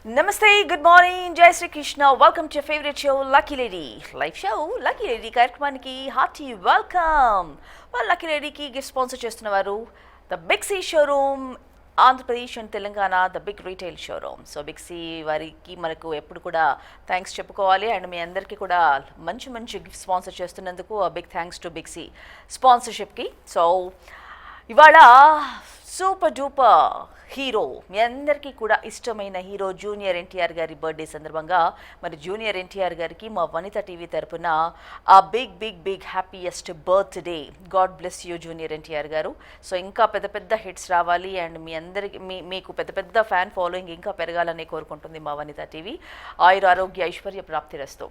Namaste, good morning, Jai Sri Krishna. Welcome to your favorite show, Lucky Lady. Live show, Lucky Lady కార్యక్రమానికి hearty welcome. Lucky Ladyకి gift sponsor చేస్తున్నవారు the big C showroom Andhra Pradesh and Telangana, the big retail showroom. So big C వారికి మనకు ఎప్పుడు కూడా thanks చెప్పుకోవాలి. And మీ అందరికీ కూడా మంచి మంచి గిఫ్ట్ స్పాన్సర్ చేస్తున్నందుకు big thanks to big C స్పాన్సర్షిప్కి. సో ఇవాళ సూపర్ డూపర్ హీరో, మీ అందరికీ కూడా ఇష్టమైన హీరో జూనియర్ ఎన్టీఆర్ గారి బర్త్డే సందర్భంగా మరి జూనియర్ ఎన్టీఆర్ గారికి మా వనిత టీవీ తరపున ఆ big big big happiest birthday. God bless you junior NTR గారు. సో ఇంకా పెద్ద పెద్ద హిట్స్ రావాలి అండ్ మీ అందరికి మీకు పెద్ద పెద్ద ఫ్యాన్ ఫాలోయింగ్ ఇంకా పెరగాలని కోరుకుంటుంది మా వనిత టీవీ. ఆయుర ఆరోగ్య ఐశ్వర్య ప్రాప్తిరస్తు.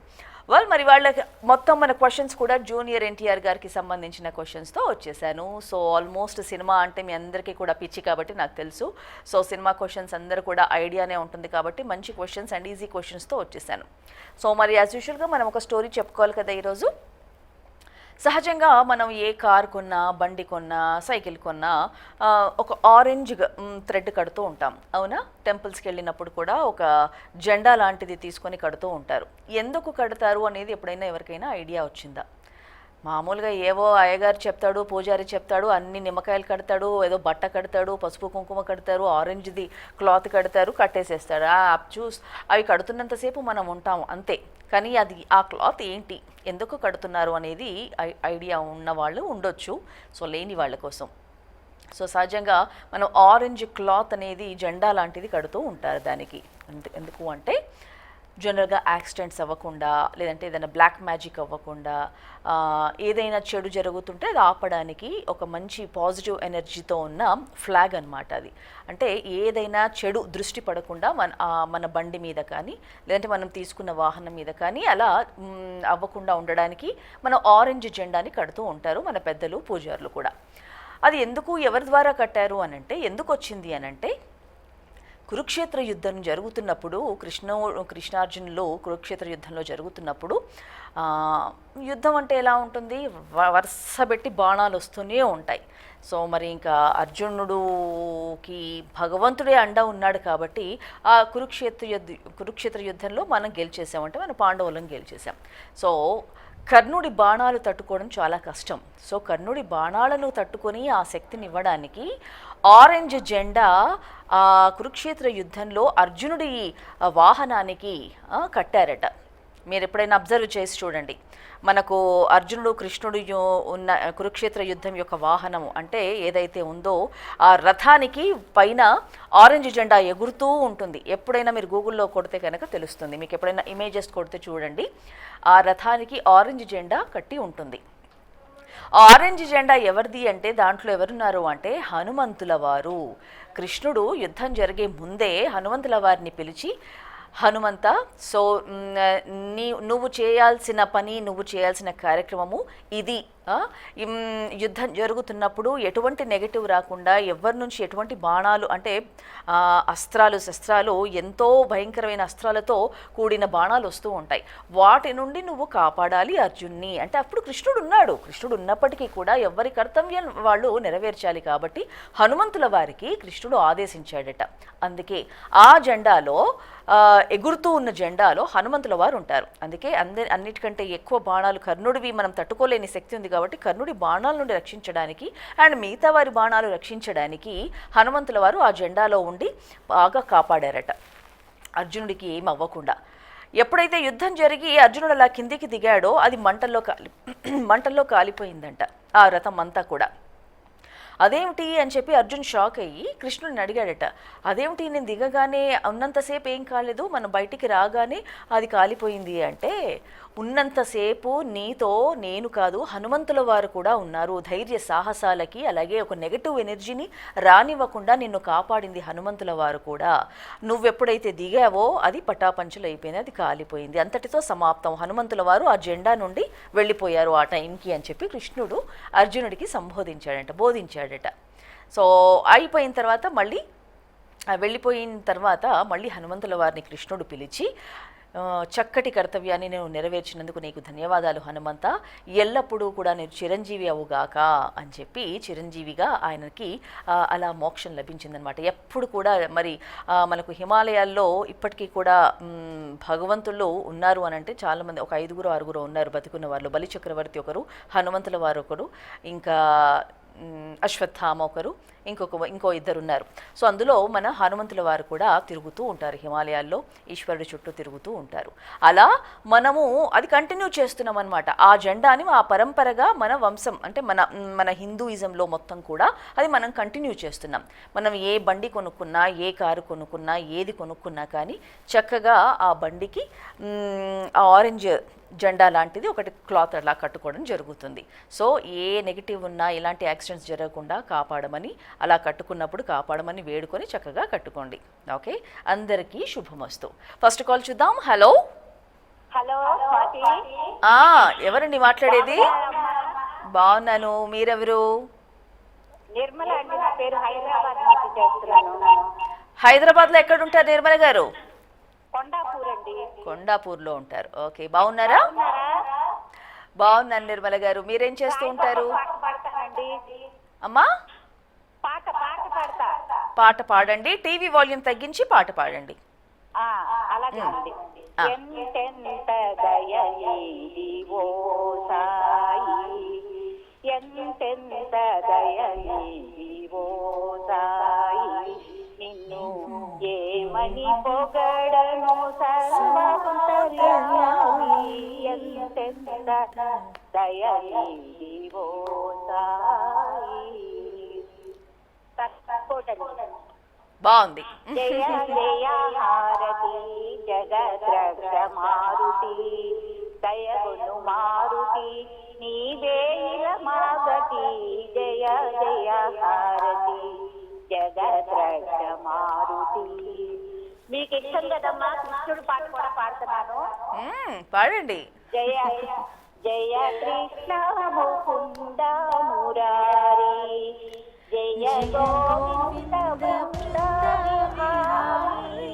మరి వాళ్ళకి మొత్తం మన క్వశ్చన్స్ కూడా జూనియర్ ఎన్టీఆర్ గారికి సంబంధించిన క్వశ్చన్స్తో వచ్చేసాను. సో ఆల్మోస్ట్ సినిమా అంటే మీ అందరికీ కూడా పిచ్చి కాబట్టి నాకు తెలుసు. సో సినిమా క్వశ్చన్స్ అందరూ కూడా ఐడియానే ఉంటుంది కాబట్టి మంచి క్వశ్చన్స్ అండ్ ఈజీ క్వశ్చన్స్తో వచ్చేసాను. సో మరి యాజ్ యూజువల్గా మనం ఒక స్టోరీ చెప్పుకోవాలి కదా ఈరోజు. సహజంగా మనం ఏ కార్ కొన్నా, బండి కొన్నా, సైకిల్ కొన్నా ఒక ఆరెంజ్ థ్రెడ్ కడుతూ ఉంటాం, అవునా? టెంపుల్స్కి వెళ్ళినప్పుడు కూడా ఒక జెండా లాంటిది తీసుకొని కడుతూ ఉంటారు. ఎందుకు కడతారు అనేది ఎప్పుడైనా ఎవరికైనా ఐడియా వచ్చిందా? మామూలుగా ఏవో అయ్యగారు చెప్తాడు, పూజారి చెప్తాడు, అన్ని నిమ్మకాయలు కడతాడు, ఏదో బట్ట కడతాడు, పసుపు కుంకుమ కడతారు, ఆరెంజ్ది క్లాత్ కడతారు, కట్టేసేస్తాడు. అవి కడుతున్నంతసేపు మనం ఉంటాము అంతే. కానీ అది ఆ క్లాత్ ఏంటి, ఎందుకు కడుతున్నారు అనేది ఐడియా ఉన్న వాళ్ళు ఉండొచ్చు. సో లేని వాళ్ళ కోసం సో సహజంగా మనం ఆరెంజ్ క్లాత్ అనేది జెండా లాంటిది కడుతూ ఉంటారు. దానికి ఎందుకు అంటే జనరల్గా యాక్సిడెంట్స్ అవ్వకుండా, లేదంటే ఏదైనా బ్లాక్ మ్యాజిక్ అవ్వకుండా, ఏదైనా చెడు జరుగుతుంటే అది ఆపడానికి ఒక మంచి పాజిటివ్ ఎనర్జీతో ఉన్న ఫ్లాగ్ అనమాట అది. అంటే ఏదైనా చెడు దృష్టి పడకుండా మన బండి మీద కానీ, లేదంటే మనం తీసుకున్న వాహనం మీద కానీ అలా అవ్వకుండా ఉండడానికి మనం ఆరెంజ్ జెండాని కడుతూ ఉంటారు మన పెద్దలు, పూజారులు కూడా. అది ఎందుకు, ఎవరి ద్వారా కట్టారు అనంటే, ఎందుకు వచ్చింది అనంటే, కురుక్షేత్ర యుద్ధం జరుగుతున్నప్పుడు కృష్ణార్జునులు కురుక్షేత్ర యుద్ధంలో జరుగుతున్నప్పుడు యుద్ధం అంటే ఎలా ఉంటుంది, వరుస పెట్టి బాణాలు వస్తూనే ఉంటాయి. సో మరి ఇంకా అర్జునుడికి భగవంతుడే అండ ఉన్నాడు కాబట్టి ఆ కురుక్షేత్ర యుద్ధంలో మనం గెలిచేసామంటే మన పాండవులను గెలిచేసాం. సో కర్ణుడి బాణాలు తట్టుకోవడం చాలా కష్టం. సో కర్ణుడి బాణాలను తట్టుకొని ఆ శక్తిని ఇవ్వడానికి ఆరెంజ్ జెండా ఆ కురుక్షేత్ర యుద్ధంలో అర్జునుడి వాహనానికి కట్టారట. మీరు ఎప్పుడైనా అబ్జర్వ్ చేసి చూడండి. మనకు అర్జునుడు, కృష్ణుడు ఉన్న కురుక్షేత్ర యుద్ధం యొక్క వాహనము అంటే ఏదైతే ఉందో ఆ రథానికి పైన ఆరెంజ్ జెండా ఎగురుతూ ఉంటుంది. ఎప్పుడైనా మీరు గూగుల్లో కొడితే కనుక తెలుస్తుంది. మీకు ఎప్పుడైనా ఇమేజెస్ కొడితే చూడండి, ఆ రథానికి ఆరెంజ్ జెండా కట్టి ఉంటుంది. ఆరెంజ్ జెండా ఎవరిది అంటే దాంట్లో ఎవరున్నారు అంటే హనుమంతుల వారు. కృష్ణుడు యుద్ధం జరిగే ముందే హనుమంతుల వారిని పిలిచి, హనుమంత, సో నువ్వు చేయాల్సిన పని, నువ్వు చేయాల్సిన కార్యక్రమము ఇది. యుద్ధం జరుగుతున్నప్పుడు ఎటువంటి నెగటివ్ రాకుండా, ఎవరి నుంచి ఎటువంటి బాణాలు అంటే అస్త్రాలు, శస్త్రాలు, ఎంతో భయంకరమైన అస్త్రాలతో కూడిన బాణాలు వస్తూ ఉంటాయి, వాటి నుండి నువ్వు కాపాడాలి అర్జున్ని అంటే. అప్పుడు కృష్ణుడు ఉన్నాడు. కృష్ణుడు ఉన్నప్పటికీ కూడా ఎవరి కర్తవ్యం వాళ్ళు నెరవేర్చాలి కాబట్టి హనుమంతుల వారికి కృష్ణుడు ఆదేశించాడట. అందుకే ఆ జెండాలో, ఎగురుతూ ఉన్న జెండాలో హనుమంతుల వారు ఉంటారు. అందుకే అన్నిటికంటే ఎక్కువ బాణాలు కర్ణుడివి మనం తట్టుకోలేని శక్తి ఉంది కాబట్టి కర్ణుడి బాణాల నుండి రక్షించడానికి అండ్ మిగతా వారి బాణాలు రక్షించడానికి హనుమంతుల వారు ఆ జెండాలో ఉండి బాగా కాపాడారట అర్జునుడికి ఏం అవ్వకుండా. ఎప్పుడైతే యుద్ధం జరిగి అర్జునుడు అలా కిందికి దిగాడో అది మంటల్లో కాలిపోయిందంట ఆ రథం అంతా కూడా. అదేమిటి అని చెప్పి అర్జున్ షాక్ అయ్యి కృష్ణుడిని అడిగాడట. అదేమిటి, నేను దిగగానే ఉన్నంతసేపు ఏం కాలేదు, మనం బయటికి రాగానే అది కాలిపోయింది అంటే, ఉన్నంతసేపు నీతో నేను కాదు హనుమంతుల వారు కూడా ఉన్నారు. ధైర్య సాహసాలకి అలాగే ఒక నెగటివ్ ఎనర్జీని రానివ్వకుండా నిన్ను కాపాడింది హనుమంతుల వారు కూడా. నువ్వెప్పుడైతే దిగావో అది పటాపంచలు అయిపోయింది, అది కాలిపోయింది, అంతటితో సమాప్తం. హనుమంతుల వారు ఆ జెండా నుండి వెళ్ళిపోయారు ఆ టైంకి అని చెప్పి కృష్ణుడు అర్జునుడికి బోధించాడట. సో అయిపోయిన తర్వాత మళ్ళీ వెళ్ళిపోయిన తర్వాత మళ్ళీ హనుమంతుల వారిని కృష్ణుడు పిలిచి చక్కటి కర్తవ్యాన్ని నేను నెరవేర్చినందుకు నీకు ధన్యవాదాలు హనుమంత, ఎల్లప్పుడూ కూడా నేను చిరంజీవి అవుగాక అని చెప్పి చిరంజీవిగా ఆయనకి అలా మోక్షం లభించిందనమాట. ఎప్పుడు కూడా మరి మనకు హిమాలయాల్లో ఇప్పటికీ కూడా భగవంతులు ఉన్నారు అని అంటే చాలామంది, ఒక 5-6 ఉన్నారు బతుకున్న వాళ్ళు. బలి చక్రవర్తి ఒకరు, హనుమంతుల వారు ఒకరు, ఇంకా అశ్వత్థామ ఒకరు, ఇంకో 2 ఉన్నారు. సో అందులో మన హనుమంతుల వారు కూడా తిరుగుతూ ఉంటారు హిమాలయాల్లో, ఈశ్వరుడి చుట్టూ తిరుగుతూ ఉంటారు. అలా మనము అది కంటిన్యూ చేస్తున్నాం అనమాట. ఆ జెండాని ఆ పరంపరగా మన వంశం అంటే మన హిందూయిజంలో మొత్తం కూడా అది మనం కంటిన్యూ చేస్తున్నాం. మనం ఏ బండి కొనుక్కున్నా, ఏ కారు కొనుక్కున్నా, ఏది కొనుక్కున్నా కానీ చక్కగా ఆ బండికి ఆ ఆరెంజ్ జెండా లాంటిది ఒకటి క్లాత్ అలా కట్టుకోవడం జరుగుతుంది. సో ఏ నెగిటివ్ ఉన్నా, ఇలాంటి యాక్సిడెంట్స్ జరగకుండా కాపాడమని, అలా కట్టుకున్నప్పుడు కాపాడమని వేడుకొని చక్కగా కట్టుకోండి. ఓకే, అందరికీ శుభమస్తు. ఫస్ట్ కాల్ చూద్దాం. హలో హలో, ఎవరండి మాట్లాడేది? బాగున్నాను, మీరెవరు? నిర్మల అండి, నా పేరు. హైదరాబాద్ నుంచి చేస్తున్నాను. హైదరాబాద్లో ఎక్కడుంటారు నిర్మల గారు? కొండాపూర్ అండి. కొండాపూర్లో ఉంటారు. ఓకే, బాగున్నారా? బాగున్నాను నిర్మల గారు. మీరేం చేస్తూ ఉంటారు? అమ్మా, పాట పాడండి. టీవీ వాల్యూమ్ తగ్గించి పాట పాడండి. అలాగే అండి. ఎంతెంత దయనీవో సాయి, ఎంతెంత దయనీవో సాయి, నిన్ను ఏమని పొగడను సర్వంతర్యామి, ఎంతెంత దయనీవో సాయి. బాగుంది. జయ జయ హారతి జగద్రక్ష మారుతి, దయగును మారుతి నీవే మాగతి, జయ జయ హారతి జగద్రక్ష మారుతి. మీకు ఇష్టం కదమ్మా, కృష్ణుడు పాట కూడా పాడుతున్నాను, పాడండి. జయ జయ కృష్ణ ముకుంద మురారి, జయ గోవింద బృంద విహారీ,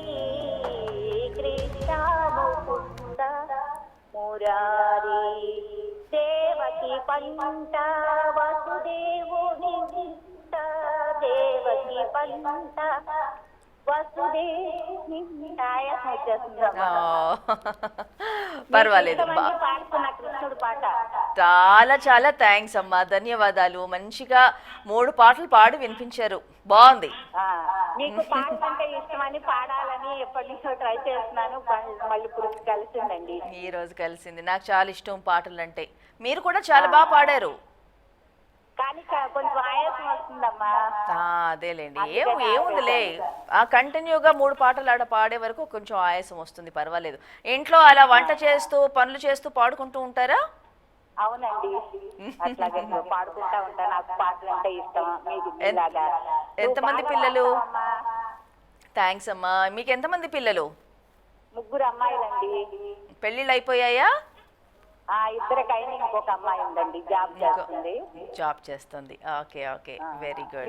కృష్ణ ముకుంద మురారి, దేవకి పంట వసుదేవుని చింత, దేవకి పంట వసుదేవుని. పర్వాలేదు, కృష్ణుడు పాట. చాలా చాలా థ్యాంక్స్ అమ్మా, ధన్యవాదాలు. మంచిగా 3 పాటలు పాడి వినిపించారు, బాగుంది. మీకు పాట అంటే ఇష్టమని పాడాలని ఎప్పటి నుంచో ట్రై చేస్తున్నాను, మళ్ళీ ఇప్పుడు కలిసిందండి. ఈ రోజు కలిసింది. నాకు చాలా ఇష్టం పాటలు అంటే. మీరు కూడా చాలా బాగా పాడారు, కానీ కొంచెం ఆయాసం వస్తుందమ్మా. అదేలేండి, ఏముందిలే, కంటిన్యూగా 3 పాటలు ఆడ పాడే వరకు కొంచెం ఆయాసం వస్తుంది, పర్వాలేదు. ఇంట్లో అలా వంట చేస్తూ పనులు చేస్తూ పాడుకుంటూ ఉంటారా? అవునండి, అట్లాగే పాడుకుంటా ఉంటా. నాకు పాటలు అంటే ఇష్టం. ఎంతమంది పిల్లలు? థ్యాంక్స్ అమ్మా. మీకు ఎంతమంది పిల్లలు? 3 అమ్మాయిలండి. పెళ్ళిళ్ళు అయిపోయాయా? 2 ఇంకొక అమ్మాయి ఉందండి, జాబ్ చేస్తుంది. జాబ్ చేస్తుంది. Okay okay, very good.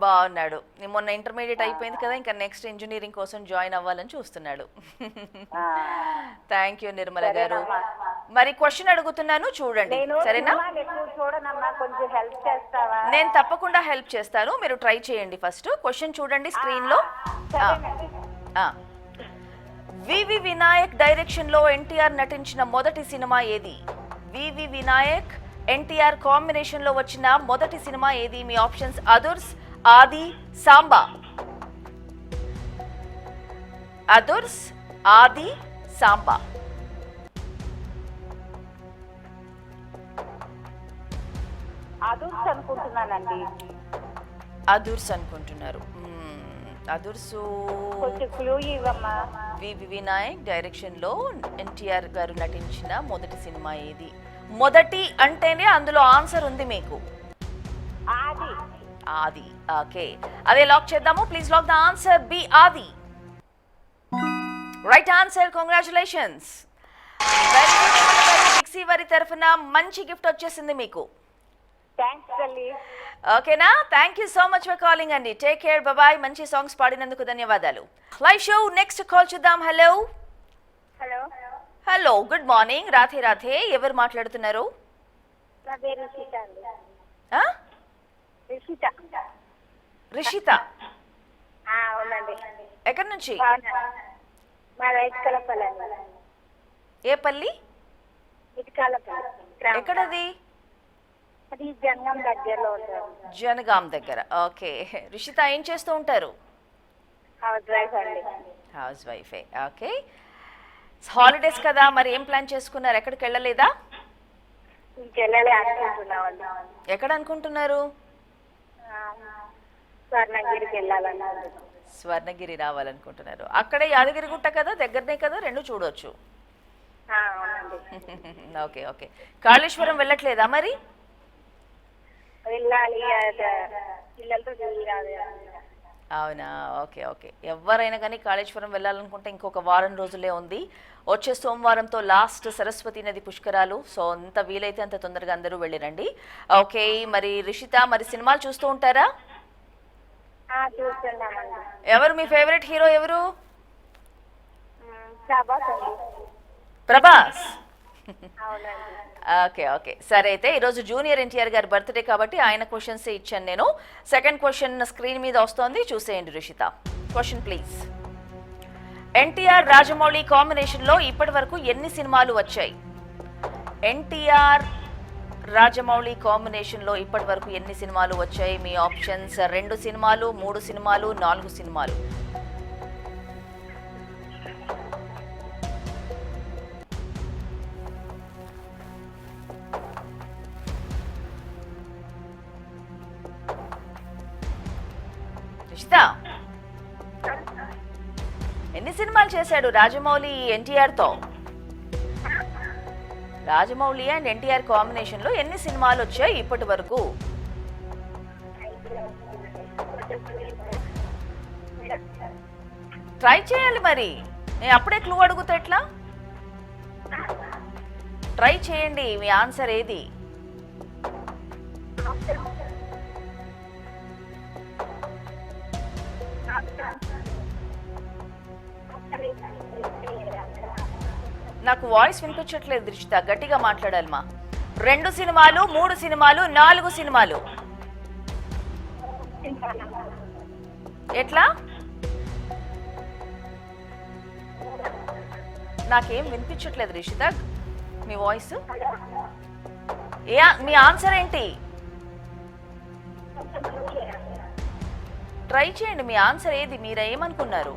బాగున్నాడు. మొన్న ఇంటర్మీడియట్ అయిపోయింది కదా, ఇంకా నెక్స్ట్ ఇంజనీరింగ్ కోసం జాయిన్ అవ్వాలని చూస్తున్నాడు. థ్యాంక్ యూ నిర్మల గారు. మరి క్వశ్చన్ అడుగుతున్నాను, చూడండి సరేనా? నేను తప్పకుండా హెల్ప్ చేస్తాను, మీరు ట్రై చేయండి. ఫస్ట్ క్వశ్చన్ చూడండి స్క్రీన్ లో. వివి వినాయక్ డైరెక్షన్ లో ఎన్టీఆర్ నటించిన మొదటి సినిమా ఏది? వివి వినాయక్ ఎన్టీఆర్ కాంబినేషన్ లో వచ్చిన మొదటి సినిమా ఏది? మీ ఆప్షన్స్ అదుర్స్, ఆది, సాంబా. అదుర్స్, ఆది, సాంబా. అదుర్స్ అనుకుంటున్నానండి. అదుర్స్ అనుకుంటున్నారు. అదుర్సు వివి వినాయక్ డైరెక్షన్ లో ఎన్టీఆర్ గారు నటించిన మొదటి సినిమా ఏది? మొదటి అంటేనే అందులో ఆన్సర్ ఉంది మీకు. ఆది. ఓకే, అదే లాక్ చేద్దాము. Please lock the answer B, Aadi. Right answer, congratulations. Very good. Mixie వారి తరఫున మంచి గిఫ్ట్ వచ్చేసింది మీకు. థాంక్స్ తల్లి. ఓకేనా? Thank you so much for calling అండి. Take care, bye. మంచి సాంగ్స్ పాడినందుకు ధన్యవాదాలు. లైవ్ షో నెక్స్ట్ కాల్ చూద్దాం. Hello hello hello, good morning. Radhe Radhe. ఎవరు మాట్లాడుతున్నారు? నా పేరు రిషిత అండి. ఆ? రిషిత. రిషిత. అవునండి. ఎక్కడి నుంచి? మా ఇటుకలపల్లి అండి. ఏ పల్లి? ఇటుకలపల్లి. ఎక్కడది? అది జంగం దగ్గరలో ఉంటుంది. జనగాం దగ్గర. ఓకే. రిషిత ఏం చేస్తూ ఉంటారు? హౌస్ వైఫ్ అండి. హౌస్ వైఫే. ఓకే. హాలిడేస్ కదా, మరి ఏం ప్లాన్ చేసుకున్నారు? ఎక్కడికి వెళ్ళలేదా? ఇంకెళ్ళాలి అనుకుంటున్నామండి. ఎక్కడ అనుకుంటున్నారు? స్వర్ణగిరికి వెళ్ళాలన్నారు. స్వర్ణగిరి రావాలనుకుంటున్నారు. అక్కడే యాదగిరిగుట్ట కదా, దగ్గరనే కదా, రెండు చూడొచ్చు. అవునండి. Okay okay. కాళేశ్వరం వెళ్ళట్లేదా మరి? వెళ్ళాలి, పిల్లలతో వెళ్ళాలి. అవునా? Okay okay. ఎవరైనా కానీ కాళేశ్వరం వెళ్ళాలనుకుంటే ఇంకొక వారం రోజులే ఉంది. వచ్చే సోమవారంతో లాస్ట్ సరస్వతి నది పుష్కరాలు. సో అంత వీలైతే అంత తొందరగా అందరూ వెళ్ళిరండి. ఓకే. మరి రిషిత, మరి సినిమాలు చూస్తూ ఉంటారా? చూస్తున్నామండి. ఎవరు మీ ఫేవరెట్ హీరో? ఎవరు? ప్రభాస్ అండి. ప్రభాస్. అవునండి. Okay okay. సరే, అయితే ఈరోజు జూనియర్ ఎన్టీఆర్ గారి బర్త్డే కాబట్టి ఆయన క్వశ్చన్స్ ఇచ్చాను నేను. సెకండ్ క్వశ్చన్ స్క్రీన్ మీద వస్తోంది, చూసేయండి రిషిత. Question please. ఎన్టీఆర్ రాజమౌళి కాంబినేషన్లో ఇప్పటి వరకు ఎన్ని సినిమాలు వచ్చాయి? ఎన్టీఆర్ రాజమౌళి కాంబినేషన్లో ఇప్పటి వరకు ఎన్ని సినిమాలు వచ్చాయి? మీ ఆప్షన్స్ 2 సినిమాలు, 3 సినిమాలు, 4 సినిమాలు. రిషిత, ఎన్ని సినిమాలు చేశాడు రాజమౌళి ఎన్టీఆర్తో? రాజమౌళి అండ్ ఎన్టీఆర్ కాంబినేషన్లో ఎన్ని సినిమాలు వచ్చాయి ఇప్పటి వరకు? ట్రై చేయాలి మరి. నేను అప్పుడే క్లూ అడుగుతా ఎట్లా? ట్రై చేయండి. మీ ఆన్సర్ ఏది? నాకు వాయిస్ వినిపించట్లేదు రిషిత, గట్టిగా మాట్లాడాలి. 2 సినిమాలు, 3 సినిమాలు, 4 సినిమాలు. ఎట్లా? నాకేం వినిపించట్లేదు రిషిత మీ వాయిస్. మీ ఆన్సర్ ఏంటి? ట్రై చేయండి. మీ ఆన్సర్ ఏది? మీరు ఏమనుకున్నారు?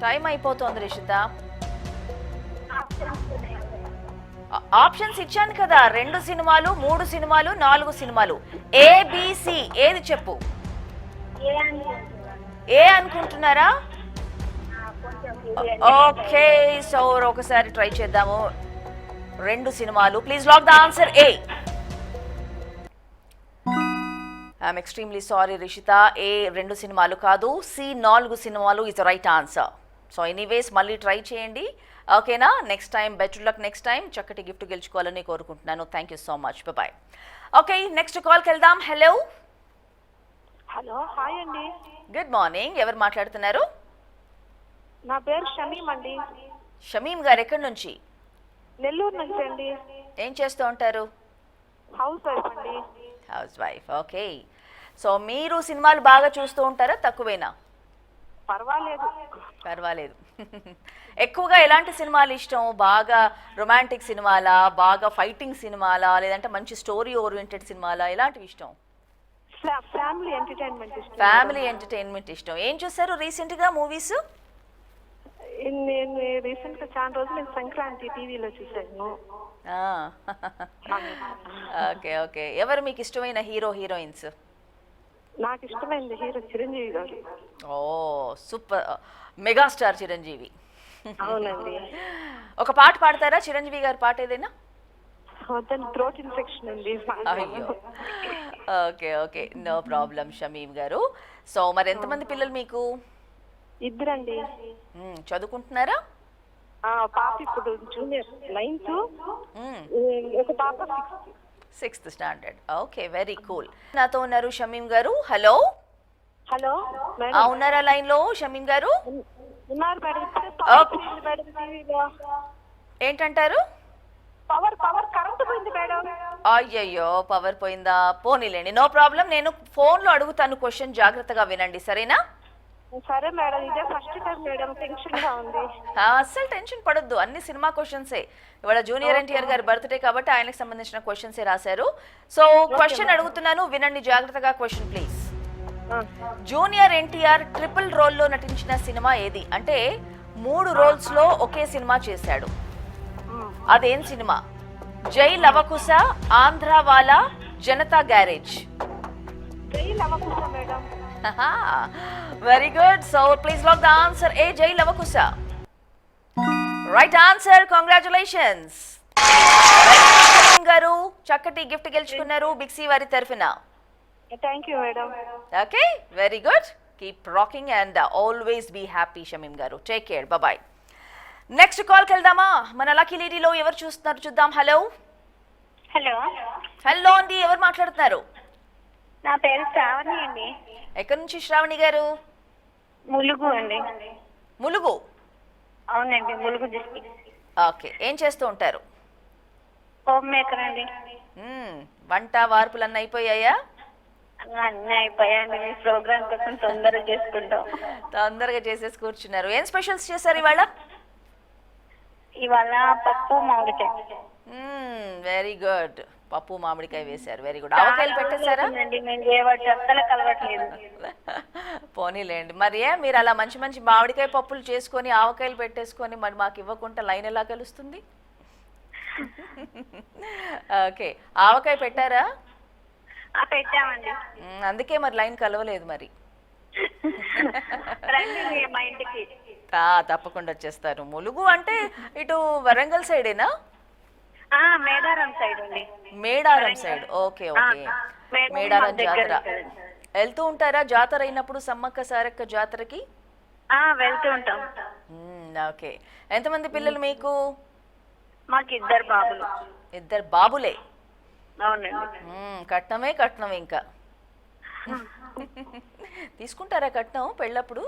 టైం అయిపోతుంది రిషిత. ఆప్షన్స్ ఇచ్చాను కదా, 2 సినిమాలు, 3 సినిమాలు, 4 సినిమాలు. ఏబిసి ఏది చెప్పు? ఏ అనుకుంటున్నారా? ఓకే, సో ఒకసారి ట్రై చేద్దాము. 2 సినిమాలు. Please lock the answer A. I'm extremely sorry Rishitha. A 2 సినిమాలు కాదు, సి 4 సినిమాలు is the right answer. So anyways మళ్ళీ ట్రై చేయండి, ఓకేనా? Next time better luck. Next time చక్కటి గిఫ్ట్ గెలుచుకోవాలని కోరుకుంటున్నాను. Thank you so much, bye. Okay, next కాల్కి వెళ్దాం. హలో హలో, హాయ్ అండి. Good morning. ఎవరు మాట్లాడుతున్నారు? నా పేరు షమీమ్ అండి. షమీమ్ గారు ఎక్కడి నుంచి? నెల్లూరు నుంచి అండి. ఏం చేస్తూ ఉంటారు? హౌస్ వైఫ్ అండి. House wife. ఓకే. సో మీరు సినిమాలు బాగా చూస్తూ ఉంటారా, తక్కువేనా? పర్వాలేదు. పర్వాలేదు. ఎక్కువగా ఎలాంటి సినిమాలు ఇష్టం? బాగా రొమాంటిక్ సినిమాలా, బాగా ఫైటింగ్ సినిమాలా, లేదంటే మంచి స్టోరీ ఓరియంటెడ్ సినిమాలా, ఎలాంటివి ఇష్టం? ఫ్యామిలీ ఎంటర్టైన్మెంట్ ఇష్టం. ఫ్యామిలీ ఎంటర్టైన్మెంట్ ఇష్టం. ఏం చూసారు రీసెంట్గా మూవీస్? నేను రీసెంట్ గా చాలా రోజులు నేను సంక్రాంతి టీవీలో చూసాను. Okay okay. ఎవరు మీకు ఇష్టమైన హీరో హీరోయిన్స్? నాకు ఇష్టమైంది హీరో చిరంజీవి గారు. ఓ సూపర్, మెగాస్టార్ చిరంజీవి. అవునండి. ఒక పాట పాడతారా చిరంజీవి గారి పాట ఏదైనా? థ్రోట్ ఇన్ఫెక్షన్ ఉంది. అయ్యో. Okay okay, no problem Shamim గారు. సో మరి ఎంతమంది పిల్లలు మీకు? 2 అండి. చదువుకుంటున్నారా? పాప ఇప్పుడు జూనియర్ 9th, ఒక పాప 6th standard. Okay, very cool. నాతో ఉన్నారు షమీం గారు. హలో. హలో ఉన్నారా లైన్ లో షమీం గారు? ఉన్నారు మేడం. ఏంటంటారు? పవర్ కరెంట్ పోయింది మేడం. అయ్యయ్యో, పవర్ పోయిందా? పోనీలేండి, నో ప్రాబ్లం. నేను ఫోన్లో అడుగుతాను క్వశ్చన్, జాగ్రత్తగా వినండి, సరేనా? సరే మేడం, ఇదే ఫస్ట్ టైం మేడం, టెన్షన్ గా ఉంది. అస్సలు టెన్షన్ పడొద్దు, అన్ని సినిమా క్వశ్చన్సే. ఇవాళ జూనియర్ ఎన్టీఆర్ గారి బర్త్డే కాబట్టి ఆయనకు సంబంధించిన క్వశ్చన్సే రాశారు. సో క్వశ్చన్ అడుగుతున్నాను, వినండి జాగ్రత్తగా. Question please. Junior NTR triple రోల్లో నటించిన సినిమా ఏది? అంటే 3 రోల్స్ లో ఒకే సినిమా చేశాడు. అదేం సినిమా? జై Lavakusa, Andhrawala, Janatha garage. Jai Lavakusa madam. Very good. So please lock the answer A, Jai Lavakusa. Right answer, congratulations గారు. చక్కటి గిఫ్ట్ గెలుచుకున్నారు బిక్సీ వారి తరఫున. Thank you madam. Okay, very good. Keep rocking and always be happy Shamim గారు. Take care, bye. నెక్స్ట్ కాల్కి వెళ్దామా? మన లక్కీ లేడీలో ఎవరు చూస్తున్నారు చూద్దాం. హలో. హలో అండి, ఎవరు మాట్లాడుతున్నారు? నా పేరు శ్రావణి అండి. ఎక్కడి నుంచి శ్రావణి గారు? ములుగు అండి. ములుగు? అవునండి, ములుగు డిస్ట్రిక్ట్. ఓకే, ఏం చేస్తూ ఉంటారు? హోమ్ మేకర్ అండి. వంట వార్పులు అన్నీ అయిపోయాయా? అన్నీ అయిపోయాయండి. మీ ప్రోగ్రామ్ కోసం తొందరగా చేసుకుంటాం. తొందరగా చేసేసి కూర్చున్నారు. ఏం స్పెషల్స్ చేశారు ఇవాళ? ఇవాళ పప్పు మామిడికాయ. Very good. పప్పు మామిడికాయ వేశారు, వెరీ గుడ్. ఆవకాయలు పెట్టేశారా? పోనీలేండి. మరి మీరు అలా మంచి మంచి మామిడికాయ పప్పులు చేసుకొని ఆవకాయలు పెట్టేసుకొని మరి మాకు ఇవ్వకుండా లైన్ ఎలా కలుస్తుంది? ఓకే, ఆవకాయ పెట్టారా? పెట్టామండి. అందుకే మరి లైన్ కలవలేదు మరి. మా ఇంటికి తప్పకుండా వచ్చేస్తారు. ములుగు అంటే ఇటు వరంగల్ సైడేనా? మేడారం సైడ్ అండి. Medaram side. Okay okay. Medaram జాతర వెళ్తూ ఉంటారా? జాతర అయినప్పుడు సమ్మక్క సారక్క జాతరకి వెళ్తూ ఉంటాం. ఓకే. ఎంతమంది పిల్లలు మీకు? మాకు 2 బాబులు. 2 బాబులే? అవునండి. కట్నం ఇంకా తీసుకుంటారా కట్నం పెళ్ళప్పుడు?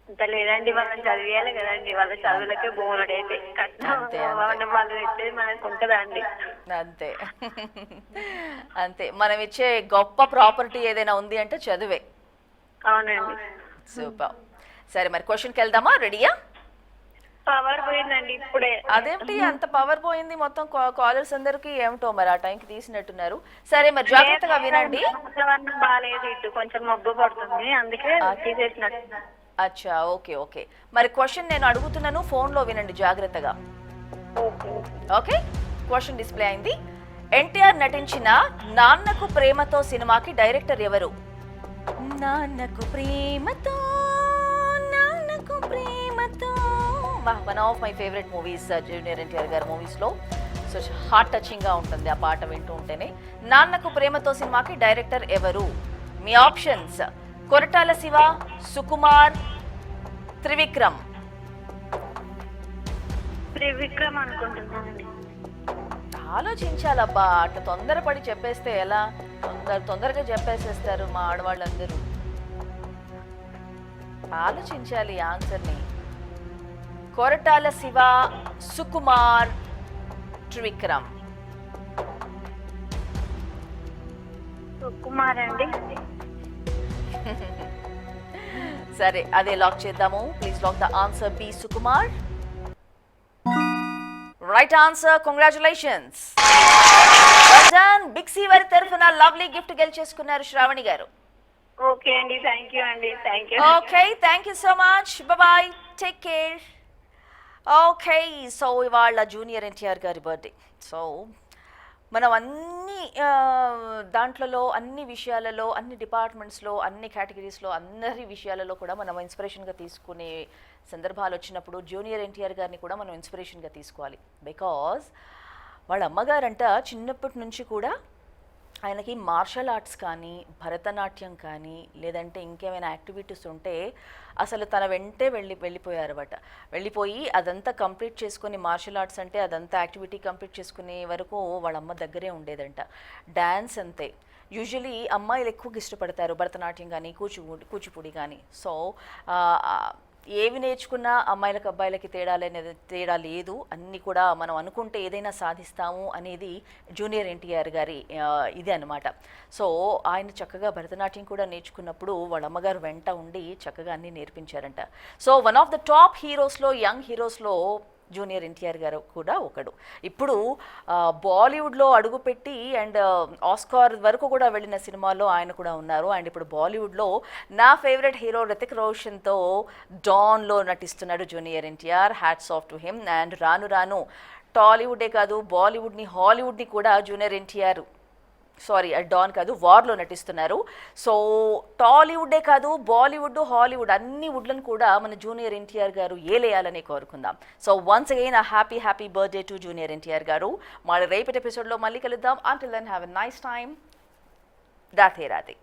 అంత లేదండి, వాళ్ళని చదివేయాలి కదండి. వాళ్ళ చదువులకే బోర్డైతే కట్నం వాళ్ళు పెట్టేది మనకు ఉంటుందా అండి? అంతే అంతే. మనం ఇచ్చే గొప్ప ప్రాపర్టీ ఏదైనా ఉంది అంటే చదువే. అవునండి. సూపర్. సరే, మరి క్వశ్చన్కి వెళ్దామా? రెడీయా? పవర్ పోయిందండి ఇప్పుడే. అదేంటి అంత పవర్ పోయింది? మొత్తం కాలర్స్ అందరికి ఏమిటో మరి ఆ టైంకి తీసినట్టున్నారు. సరే, మరి జాగ్రత్తగా వినండి. బాగాలేదు, ఇటు కొంచెం మబ్బు పడుతుంది, అందుకే తీసేసినట్టు. అచ్చా, ఓకే ఓకే. మరి క్వశ్చన్ నేను అడుగుతున్నాను, ఫోన్లో వినండి జాగ్రత్తగా. ఓకే, క్వశ్చన్ డిస్ప్లే అయింది. ఎన్టీఆర్ నటించిన నాన్నకు ప్రేమతో సినిమాకి డైరెక్టర్ ఎవరు? Nannaku Prematho, Nannaku Prematho. One of my favourite movies junior NTR గారి మూవీస్లో. సో హార్ట్ టచింగ్గా ఉంటుంది ఆ పాట వింటూ ఉంటేనే. నాన్నకు ప్రేమతో సినిమాకి డైరెక్టర్ ఎవరు? మీ ఆప్షన్స్: కొరటాల శివ, సుకుమార్, త్రివిక్రమ్. త్రివిక్రమ్ అనుకుంటున్నానండి. ఆలోచించాలబ్బా, అట్లా తొందరపడి చెప్పేస్తే ఎలా? తొందరగా చెప్పేసేస్తారు మా ఆడవాళ్ళందరూ. ఆలోచించాలి ఆన్సర్ని. కొరటాల శివ, సుకుమార్, త్రివిక్రమ్. సుకుమార్ అండి. సరే, అదే లాక్ చేద్దాము. Please lock the answer B, Sukumar. Right answer, congratulations. Big C వారి తరఫున లవ్లీ గిఫ్ట్ గెలిచేసుకున్నారు శ్రావణి గారు. ఓకే అండి, థ్యాంక్ యూ అండి. Thank you. Okay, thank you so much. Bye, take care. Okay, so ఇవాళ జూనియర్ ఎన్టీఆర్ గారి బర్త్డే. సో మనం అన్ని దాంట్లలో, అన్ని విషయాలలో, అన్ని డిపార్ట్మెంట్స్లో, అన్ని కేటగిరీస్లో, అందరి విషయాలలో కూడా మనం ఇన్స్పిరేషన్గా తీసుకునే సందర్భాలు వచ్చినప్పుడు జూనియర్ ఎన్టీఆర్ గారిని కూడా మనం ఇన్స్పిరేషన్గా తీసుకోవాలి. బికాజ్ వాళ్ళ అమ్మగారంట చిన్నప్పటి నుంచి కూడా ఆయనకి మార్షల్ ఆర్ట్స్ కానీ భరతనాట్యం కానీ లేదంటే ఇంకేమైనా యాక్టివిటీస్ ఉంటే అసలు తన వెంటే వెళ్ళిపోయారన్నమాట. వెళ్ళిపోయి అదంతా కంప్లీట్ చేసుకొని, మార్షల్ ఆర్ట్స్ అంటే అదంతా యాక్టివిటీ కంప్లీట్ చేసుకునే వరకు వాళ్ళ అమ్మ దగ్గరే ఉండేదంట. డ్యాన్స్ అంతే. యూజువలీ అమ్మాయిలు ఎక్కువగా ఇష్టపడతారు భరతనాట్యం కానీ కూచిపూడి కానీ. సో ఏవి నేర్చుకున్నా అమ్మాయిలకు అబ్బాయిలకి తేడా లేదు. అన్నీ కూడా మనం అనుకుంటే ఏదైనా సాధిస్తాము అనేది జూనియర్ ఎన్టీఆర్ గారి ఇదే అనమాట. సో ఆయన చక్కగా భరతనాట్యం కూడా నేర్చుకున్నప్పుడు వాళ్ళ అమ్మగారు వెంట ఉండి చక్కగా అన్నీ నేర్పించారంట. So one of the top హీరోస్లో, యంగ్ హీరోస్లో జూనియర్ ఎన్టీఆర్ గారు కూడా ఒకడు. ఇప్పుడు బాలీవుడ్లో అడుగుపెట్టి అండ్ ఆస్కార్ వరకు కూడా వెళ్ళిన సినిమాల్లో ఆయన కూడా ఉన్నారు. అండ్ ఇప్పుడు బాలీవుడ్లో నా ఫేవరెట్ హీరో రితిక్ రోషన్తో డాన్లో నటిస్తున్నాడు junior NTR. Hats off to him. And రాను రాను టాలీవుడే కాదు, బాలీవుడ్ని, హాలీవుడ్ని కూడా జూనియర్ ఎన్టీఆర్ డాన్ కాదు, వార్లో నటిస్తున్నారు. సో టాలీవుడే కాదు, బాలీవుడ్, హాలీవుడ్ అన్ని వుడ్లను కూడా మన జూనియర్ ఎన్టీఆర్ గారు ఏలేయాలని కోరుకుందాం. So once again happy birthday to junior NTR గారు. రేపటి ఎపిసోడ్లో మళ్ళీ కలుద్దాం. Until then have a nice time. Radhe Radhe.